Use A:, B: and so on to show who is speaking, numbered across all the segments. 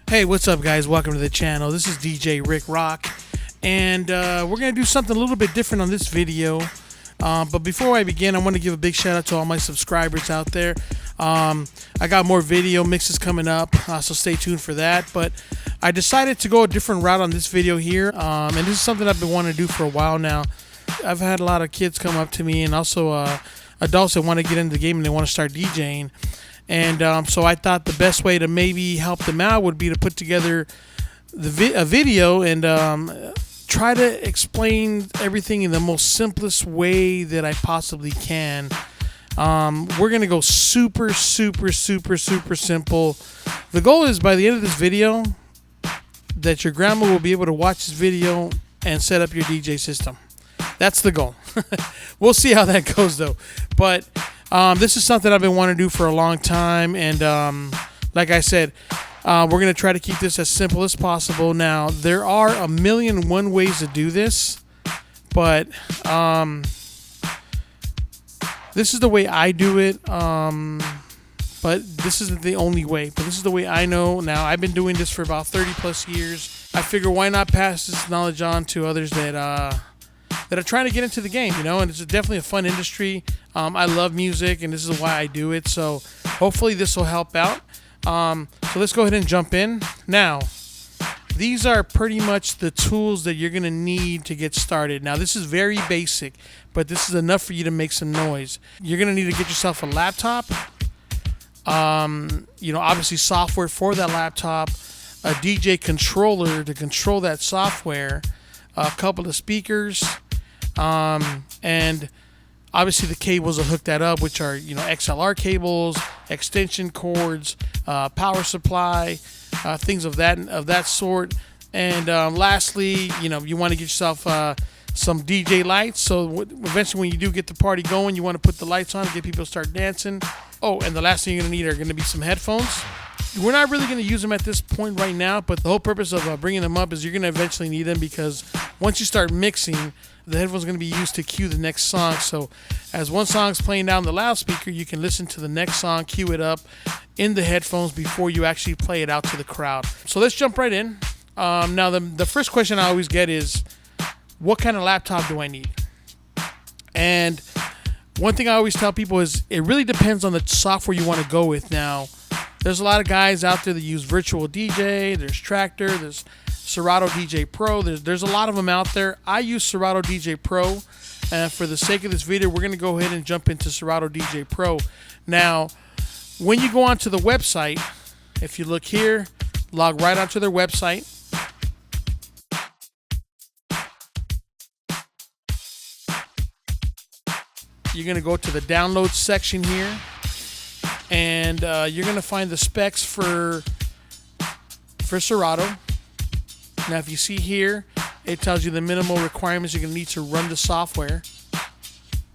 A: Hey, what's up, guys? Welcome to the channel. This is DJ Rick Rock, and we're going to do something a little bit different on this video. But before I begin, I want to give a big shout out to all my subscribers out there. I got more video mixes coming up, so stay tuned for that. But I decided to go a different route on this video here, and this is something I've been wanting to do for a while now. I've had a lot of kids come up to me, and also adults that want to get into the game and they want to start DJing. And so I thought the best way to maybe help them out would be to put together a video and try to explain everything in the most simplest way that I possibly can. We're going to go super simple. The goal is by the end of this video that your grandma will be able to watch this video and set up your DJ system. That's the goal. We'll see how that goes, though. But this is something I've been wanting to do for a long time, and like I said, we're going to try to keep this as simple as possible. Now, there are a million and one ways to do this, but this is the way I do it, but this isn't the only way. But this is the way I know. Now, I've been doing this for about 30 plus years. I figure why not pass this knowledge on to others that are trying to get into the game, you know, and it's definitely a fun industry. I love music, and this is why I do it, so hopefully this will help out. So let's go ahead and jump in. Now, these are pretty much the tools that you're going to need to get started. Now, this is very basic, but this is enough for you to make some noise. You're going to need to get yourself a laptop, obviously software for that laptop, a DJ controller to control that software, a couple of speakers, and obviously the cables will hook that up, which are XLR cables, extension cords, power supply, things of that sort. And lastly, you want to get yourself some DJ lights. So eventually, when you do get the party going, you want to put the lights on to get people to start dancing. Oh, and the last thing you're gonna need are gonna be some headphones. We're not really going to use them at this point right now, but the whole purpose of bringing them up is you're going to eventually need them, because once you start mixing, the headphones are going to be used to cue the next song. So as one song's playing down the loudspeaker, you can listen to the next song, cue it up in the headphones before you actually play it out to the crowd. So let's jump right in. Now, the first question I always get is, what kind of laptop do I need? And one thing I always tell people is it really depends on the software you want to go with. Now, there's a lot of guys out there that use Virtual DJ. There's Tractor. There's Serato DJ Pro. There's a lot of them out there. I use Serato DJ Pro. And for the sake of this video, we're going to go ahead and jump into Serato DJ Pro. Now, when you go onto the website, if you look here, log right onto their website. You're going to go to the download section here. And you're going to find the specs for Serato. Now, if you see here, it tells you the minimal requirements you're going to need to run the software.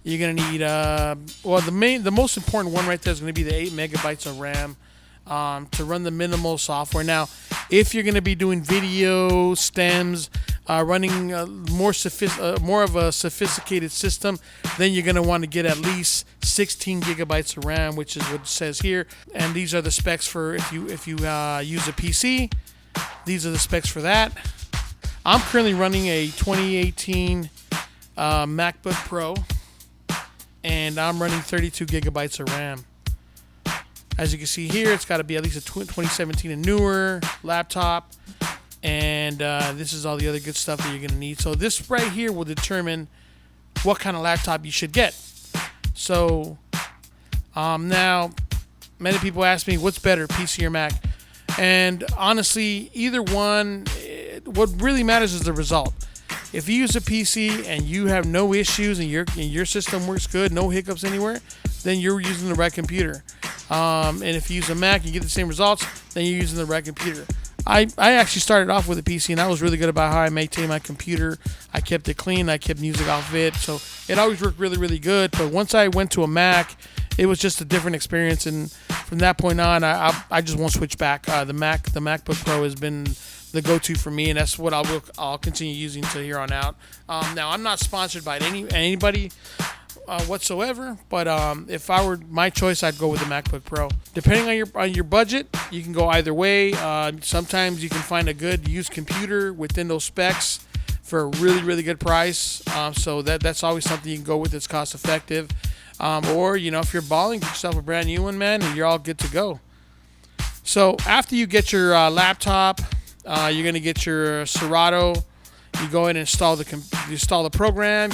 A: You're going to need, the most important one right there is going to be the 8 megabytes of RAM to run the minimal software. Now, if you're going to be doing video, stems, running more of a sophisticated system, then you're going to want to get at least 16 gigabytes of RAM, which is what it says here. And these are the specs for if you use a PC. These are the specs for that. I'm currently running a 2018 MacBook Pro, and I'm running 32 gigabytes of RAM. As you can see here, it's got to be at least a 2017 and newer laptop. And this is all the other good stuff that you're going to need. So this right here will determine what kind of laptop you should get. So now, many people ask me, what's better, PC or Mac? And honestly, either one, what really matters is the result. If you use a PC and you have no issues and your system works good, no hiccups anywhere, then you're using the right computer. And if you use a Mac and you get the same results, then you're using the right computer. I actually started off with a PC, and I was really good about how I maintained my computer. I kept it clean. I kept music off of it. So it always worked really, really good. But once I went to a Mac, it was just a different experience. And from that point on, I just won't switch back. The MacBook Pro has been the go-to for me, and that's what I'll continue using to here on out. Now, I'm not sponsored by anybody. whatsoever. But if I were my choice, I'd go with the MacBook Pro. Depending on your budget, you can go either way. Sometimes you can find a good used computer within those specs for a really good price. So that's always something you can go with that's cost effective. Or if you're balling, get yourself a brand new one, man, and you're all good to go. So after you get your laptop, you're gonna get your Serato. You go ahead and install the program.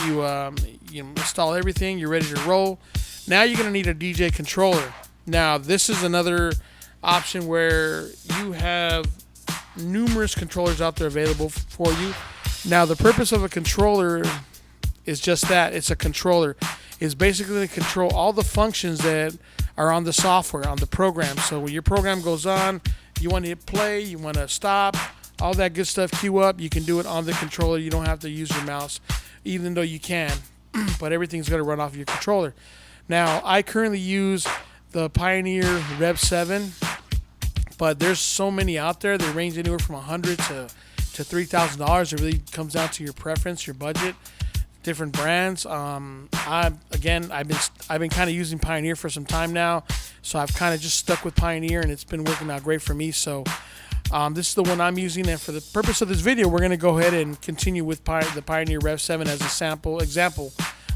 A: You install everything. You're ready to roll. Now you're gonna need a DJ controller. Now this is another option where you have numerous controllers out there available for you. Now the purpose of a controller is just that. It's a controller. It's basically to control all the functions that are on the software, on the program. So when your program goes on, you want to hit play, you want to stop, all that good stuff, queue up, you can do it on the controller. You don't have to use your mouse, even though you can. But everything's going to run off your controller. Now, I currently use the Pioneer Rev 7, but there's so many out there. They range anywhere from $100 to $3,000. It really comes down to your preference, your budget. Different brands. I've been kind of using Pioneer for some time now, so I've kind of just stuck with Pioneer, and it's been working out great for me. So this is the one I'm using, and for the purpose of this video, we're going to go ahead and continue with the Pioneer Rev 7 as a example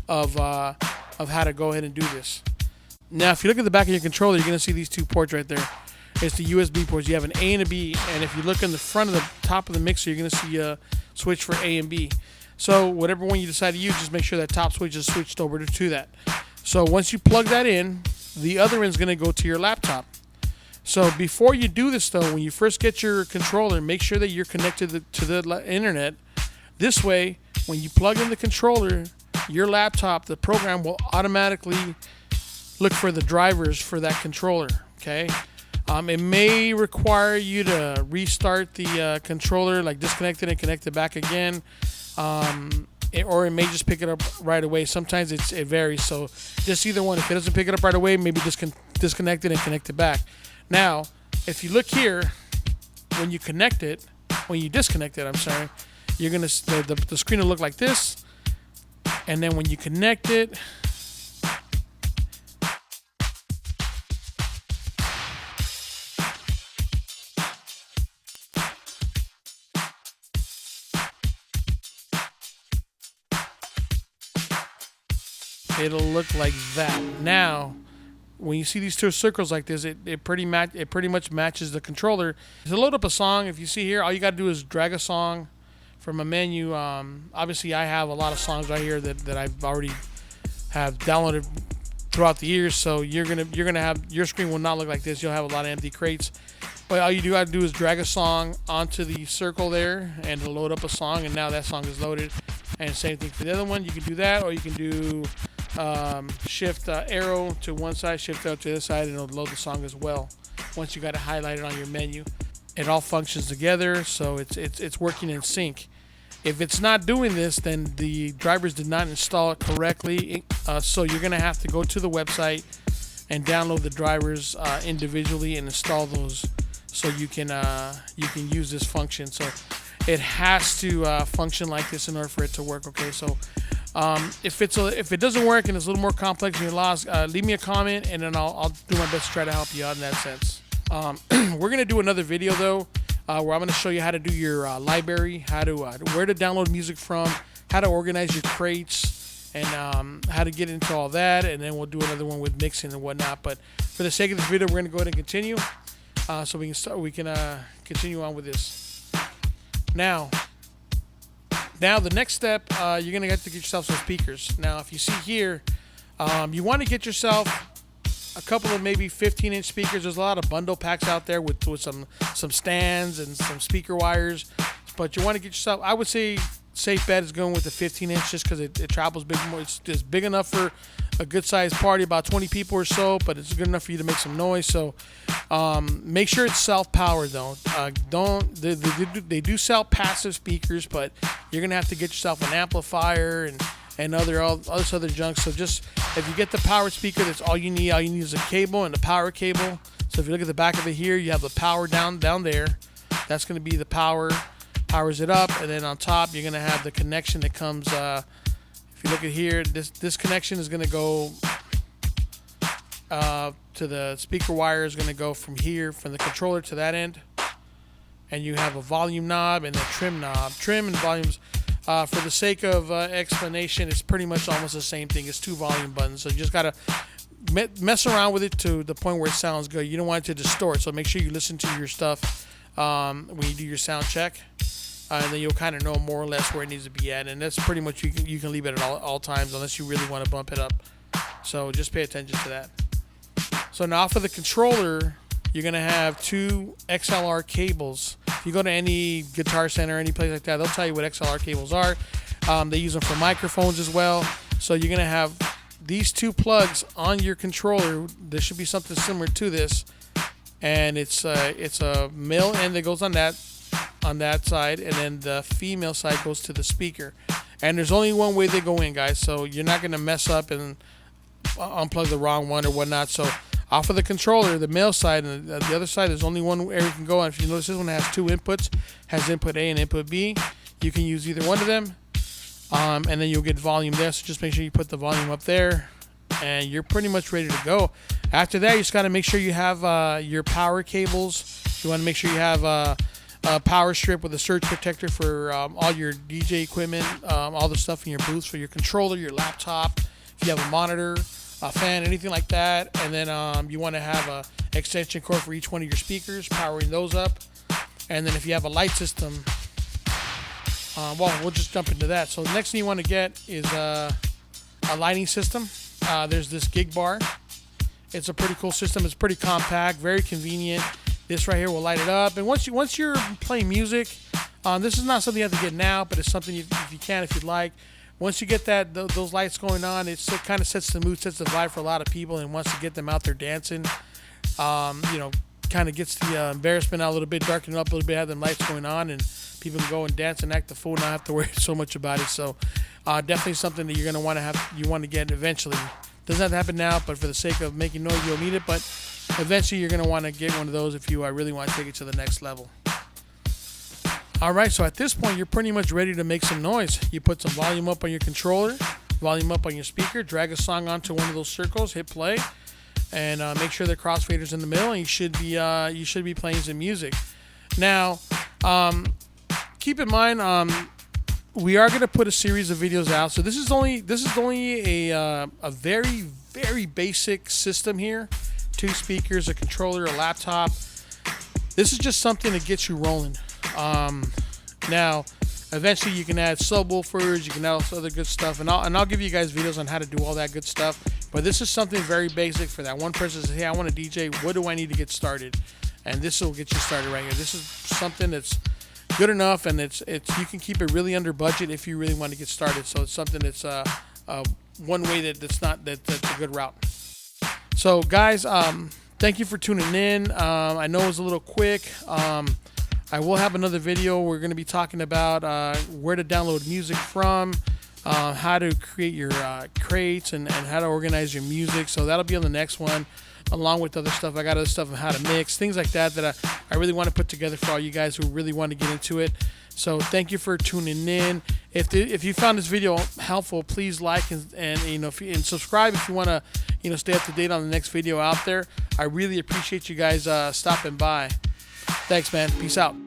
A: of how to go ahead and do this. Now, if you look at the back of your controller, you're going to see these two ports right there. It's the USB ports. You have an A and a B, and if you look in the front of the top of the mixer, you're going to see a switch for A and B. So whatever one you decide to use, just make sure that top switch is switched over to that. So once you plug that in, the other end is going to go to your laptop. So before you do this, though, when you first get your controller, make sure that you're connected to the internet. This way, when you plug in the controller, your laptop, the program will automatically look for the drivers for that controller. Okay. It may require you to restart the controller, like disconnect it and connect it back again. Or it may just pick it up right away. Sometimes it varies, so just either one. If it doesn't pick it up right away, maybe disconnect it and connect it back. Now, if you look here, when you disconnect it, you're gonna the screen will look like this, and then when you connect it, it'll look like that. Now, when you see these two circles like this, it pretty much matches the controller. To load up a song, if you see here, all you got to do is drag a song from a menu. Obviously, I have a lot of songs right here that I've already have downloaded throughout the years. So you're gonna have, your screen will not look like this. You'll have a lot of empty crates. But all you got to do is drag a song onto the circle there, and it'll load up a song. And now that song is loaded. And same thing for the other one. You can do that, or you can do shift arrow to one side, shift arrow to the other side, and it'll load the song as well. Once you got it highlighted on your menu, it all functions together, so it's working in sync. If it's not doing this, then the drivers did not install it correctly. So you're gonna have to go to the website and download the drivers individually and install those, so you can use this function. So it has to function like this in order for it to work. Okay, so. If it doesn't work and it's a little more complex and you're lost, leave me a comment, and then I'll do my best to try to help you out in that sense. We're gonna do another video though, where I'm gonna show you how to do your library, where to download music from, how to organize your crates, and how to get into all that. And then we'll do another one with mixing and whatnot. But for the sake of this video, we're gonna go ahead and continue, so we can continue on with this. Now, the next step, you're going to have to get yourself some speakers. Now, if you see here, you want to get yourself a couple of maybe 15-inch speakers. There's a lot of bundle packs out there with some stands and some speaker wires. But you want to get yourself, I would say, safe bet is going with the 15-inch just because it travels big more. It's just big enough for a good-sized party, about 20 people or so, but it's good enough for you to make some noise. So make sure it's self-powered, though. They do sell passive speakers, but you're going to have to get yourself an amplifier and all this other junk. So just, if you get the powered speaker, that's all you need. All you need is a cable and a power cable. So if you look at the back of it here, you have the power down there. That's going to be the power. Powers it up, and then on top you're going to have the connection that comes, if If you look at here, this connection is going to go to the speaker wire is going to go from here, from the controller to that end. And you have a volume knob and a trim knob. Trim and volumes, for the sake of explanation, it's pretty much almost the same thing. It's 2 volume buttons. So you just got to mess around with it to the point where it sounds good. You don't want it to distort, so make sure you listen to your stuff when you do your sound check. And then you'll kind of know more or less where it needs to be at. And that's pretty much, you can leave it at all times unless you really want to bump it up. So just pay attention to that. So now for the controller, you're going to have 2 XLR cables. If you go to any Guitar Center or any place like that, they'll tell you what XLR cables are. They use them for microphones as well. So you're going to have these 2 plugs on your controller. There should be something similar to this. And it's a male end that goes on that side, and then the female side goes to the speaker. And there's only one way they go in, guys, so you're not going to mess up and unplug the wrong one or whatnot. So off of the controller, the male side, and the other side, there's only one area you can go on. If you notice, this one has 2 inputs, has input A and input B. You can use either one of them, and then you'll get volume there. So just make sure you put the volume up there, and you're pretty much ready to go. After that, you just got to make sure you have your power cables. You want to make sure you have a power strip with a surge protector for all your DJ equipment, all the stuff in your booth for your controller, your laptop, if you have a monitor, a fan, anything like that. And then you want to have a extension cord for each one of your speakers, powering those up. And then if you have a light system, well, we'll just jump into that. So the next thing you want to get is a lighting system. There's this gig bar. It's a pretty cool system. It's pretty compact, very convenient. This right here will light it up. And once you're playing music, this is not something you have to get now, but it's something if you can, if you'd like. Once you get those lights going on, it kind of sets the mood, sets the vibe for a lot of people, and wants to get them out there dancing. Kind of gets the embarrassment out a little bit, darken it up a little bit, have them lights going on, and people can go and dance and act the fool, not have to worry so much about it. So definitely something that you're going to want to have, you want to get eventually. Doesn't have to happen now, but for the sake of making noise, you'll need it. But eventually, you're going to want to get one of those if you really want to take it to the next level. All right, so at this point, you're pretty much ready to make some noise. You put some volume up on your controller, volume up on your speaker, drag a song onto one of those circles, hit play, and make sure the crossfader's in the middle, and you should be playing some music. Now, keep in mind, we are going to put a series of videos out. So this is only a very, very basic system here. 2 speakers, a controller, a laptop. This is just something that gets you rolling. Now, eventually you can add subwoofers, you can add other good stuff, and I'll give you guys videos on how to do all that good stuff. But this is something very basic for that one person that says, hey, I want to DJ. What do I need to get started? And this will get you started right here. This is something that's good enough, and it's you can keep it really under budget if you really want to get started. So it's something that's one way that's a good route. So guys, thank you for tuning in. I know it was a little quick. I will have another video. We're going to be talking about where to download music from, how to create your crates, and how to organize your music. So that'll be on the next one, along with other stuff. I got other stuff on how to mix, things like that I really want to put together for all you guys who really want to get into it. So thank you for tuning in. If you found this video helpful, please like and subscribe if you want to stay up to date on the next video out there. I really appreciate you guys stopping by. Thanks, man. Peace out.